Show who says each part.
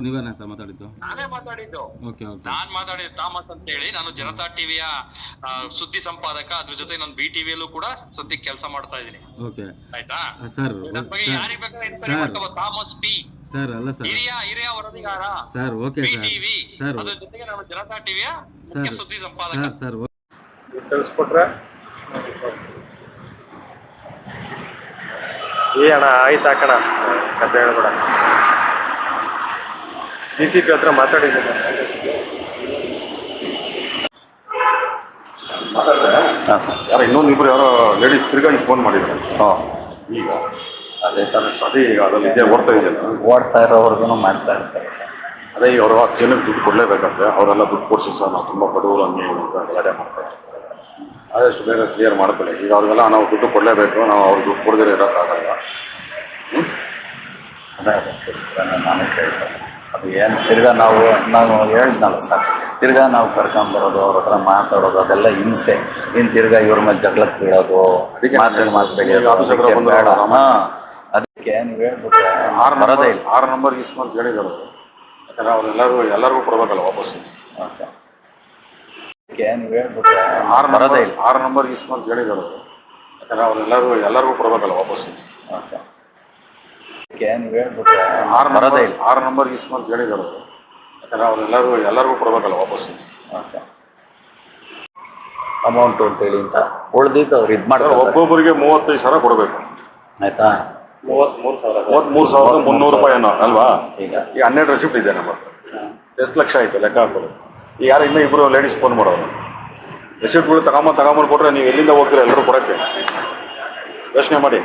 Speaker 1: ನೀವೇನಾ sir ಮಾತಾಡಿದ್ದು?
Speaker 2: ನಾನೇ ಮಾತಾಡಿದ್ದು.
Speaker 1: Okay okay.
Speaker 2: ನಾನ್ ಮಾತಾಡಿದ್ದು ಥಾಮಸ್ ಅಂತ ಹೇಳಿ. ನಾನು ಜನತಾ ಟಿವಿಯ ಸುದ್ದಿ ಸಂಪಾದಕ. ಅದ್ರ ಜೊತೆ ನಾನು BTVಯಲ್ಲೂ ಕೂಡ ಸದ್ಯಕ್ಕೆ ಕೆಲಸ ಮಾಡ್ತಾ ಇದ್ದೀನಿ.
Speaker 1: ಓಕೆ
Speaker 2: ಆಯ್ತಾ
Speaker 1: ಸರ್.
Speaker 2: ಯಾರಿಗೆ ಬೇಕಾದ್ರೆ ಎನ್ಕ್ವೈರಿ ಮಾಡ್ಕೋಬಹುದು. ಥಾಮಸ್ ಪಿ
Speaker 1: ಸರ್ ಅಲ್ಲ ಸರ್,
Speaker 2: ಹಿರಿಯ ವರದಿಗಾರ
Speaker 1: sir. Okay sir.
Speaker 2: BTV.
Speaker 1: Sir
Speaker 2: ಅದ್ರ ಜೊತೆಗೆ ನಾನು ಜನತಾ ಟಿವಿಯ ಮುಖ್ಯ ಸುದ್ದಿ ಸಂಪಾದಕ.
Speaker 1: ಸರ್
Speaker 3: ತಿಳಿಸ್ಕೊಟ್ರೆ ಅಣ್ಣ ಆಯ್ತು ಹಾಕೋಣ ಕತೆ ಹೇಳ್ಬೇಡ. DCP ಹತ್ರ ಮಾತಾಡಿದ್ದೀನಿ.
Speaker 4: ಯಾರೋ ಇನ್ನೊಂದಿಬ್ರು ಯಾರೋ ಲೇಡೀಸ್ ತಿರ್ಗಂಡು ಫೋನ್ ಮಾಡಿದ್ರು. ಈಗ
Speaker 5: ಅದೇ ಸರ್,
Speaker 4: ಅದೇ ಈಗ ಅದ್ರಲ್ಲಿ ಇದೆ ಓಡ್ತಾ ಇದೆಯಲ್ಲ,
Speaker 5: ಓಡ್ತಾ ಇರೋವರೆಗೂ ಮಾಡ್ತಾ ಇರ್ತಾರೆ ಸರ್.
Speaker 4: ಅದೇ ಈಗ ಅವರು ಜನಕ್ಕೆ ದುಡ್ಡು ಕೊಡಲೇಬೇಕಂತೆ. ಅವರೆಲ್ಲ ದುಡ್ಡು ಕೊಡಿಸಿ ಸರ್ ನಾವು ತುಂಬ ಬಡವರು ಹಂಗೆ ಅಂತ ಗಲಾಟೆ ಮಾಡ್ತಾರೆ. ಆದಷ್ಟು ಬೇಗ ಕ್ಲಿಯರ್ ಮಾಡ್ಕೊಳ್ಳಿ. ಈಗ ಅವ್ರಿಗೆಲ್ಲ ನಾವು ದುಡ್ಡು ಕೊಡಲೇಬೇಕು, ನಾವು ಅವ್ರಿಗೆ ದುಡ್ಡು ಕೊಡದಿರೋ ಇರೋಕ್ಕಾಗಲ್ಲ.
Speaker 5: ಅದೇ ಅದಕ್ಕೋಸ್ಕರ ನಾನು ಕೇಳ್ತೇನೆ. ಅದು ಏನು ತಿರ್ಗಾ ನಾವು ಹೇಳಿದ್ನಲ್ಲ ಸರ್, ತಿರ್ಗಾ ನಾವು ಕರ್ಕೊಂಬರೋದು, ಅವ್ರ ಹತ್ರ ಮಾತಾಡೋದು ಅದೆಲ್ಲ ಹಿಂಸೆ. ಇನ್ನು ತಿರ್ಗಾ ಇವ್ರ ಮೇಲೆ ಜಗಳಕ್ಕೆ ಬೀಳೋದು, ಮಾತು ಬೇಡ. ಅದಕ್ಕೆ ನೀವು ಹೇಳ್ಬಿಟ್ರೆ ಬರೋದೇ ಇಲ್ಲ.
Speaker 4: 6 ನಂಬರ್ ಇಸ್ಕೊಂತ ಹೇಳಿದ್ರು. ಯಾಕಂದ್ರೆ ಎಲ್ಲರಿಗೂ ಕೊಡ್ಬೇಕಲ್ಲ ವಾಪಸ್.
Speaker 5: ಓಕೆ, ಅದಕ್ಕೆ ನೀವು ಹೇಳ್ಬಿಟ್ರೆ ಬರೋದೇ ಇಲ್ಲ.
Speaker 4: 6 ನಂಬರ್ ಇಸ್ಕೊಂತ ಹೇಳಿದ್ರು. ಯಾಕಂದ್ರೆ ಎಲ್ಲರಿಗೂ ಕೊಡ್ಬೇಕಲ್ಲ ವಾಪಸ್.
Speaker 5: ಓಕೆ, ಅದಕ್ಕೆ ನೀವು ಹೇಳ್ಬಿಟ್ರೆ ಬರೋದೇ ಇಲ್ಲ.
Speaker 4: 6 ನಂಬರ್ ಇಸ್ಕೊಂತ ಹೇಳಿದ್ರು. ಯಾಕಂದ್ರೆ ಎಲ್ಲರಿಗೂ ಕೊಡ್ಬೇಕಲ್ಲ ವಾಪಸ್.
Speaker 5: ಓಕೆ, ಅಮೌಂಟು ಅಂತೇಳಿ ಅಂತ ಉಳ್ದಿದ್ದು ಅವ್ರು ಇದು ಮಾಡ್ತಾರೆ.
Speaker 4: ಒಬ್ಬೊಬ್ಬರಿಗೆ 35,000 ಕೊಡಬೇಕು.
Speaker 5: ಆಯ್ತಾ?
Speaker 4: 33,300 ರೂಪಾಯಿ ಏನೋ ಅಲ್ವಾ?
Speaker 5: ಈಗ
Speaker 4: 12 ರೆಸಿಪ್ಟ್ ಇದೆ ನಮ್ಮ ಹತ್ರ. ಎಷ್ಟು ಲಕ್ಷ ಆಯ್ತು ಲೆಕ್ಕ ಹಾಕೋದು. ಈಗ ಯಾರು ಇನ್ನೂ ಇಬ್ಬರು ಲೇಡೀಸ್ ಫೋನ್ ಮಾಡೋರು. ರೆಸಿಪ್ಟ್ಗಳು ತಗೊಂಬಂದು ಕೊಟ್ಟರೆ ನೀವು ಎಲ್ಲಿಂದ ಹೋಗ್ತೀರಾ ಎಲ್ಲರೂ ಕೊಡೋಕ್ಕೆ? ಯೋಚನೆ ಮಾಡಿ.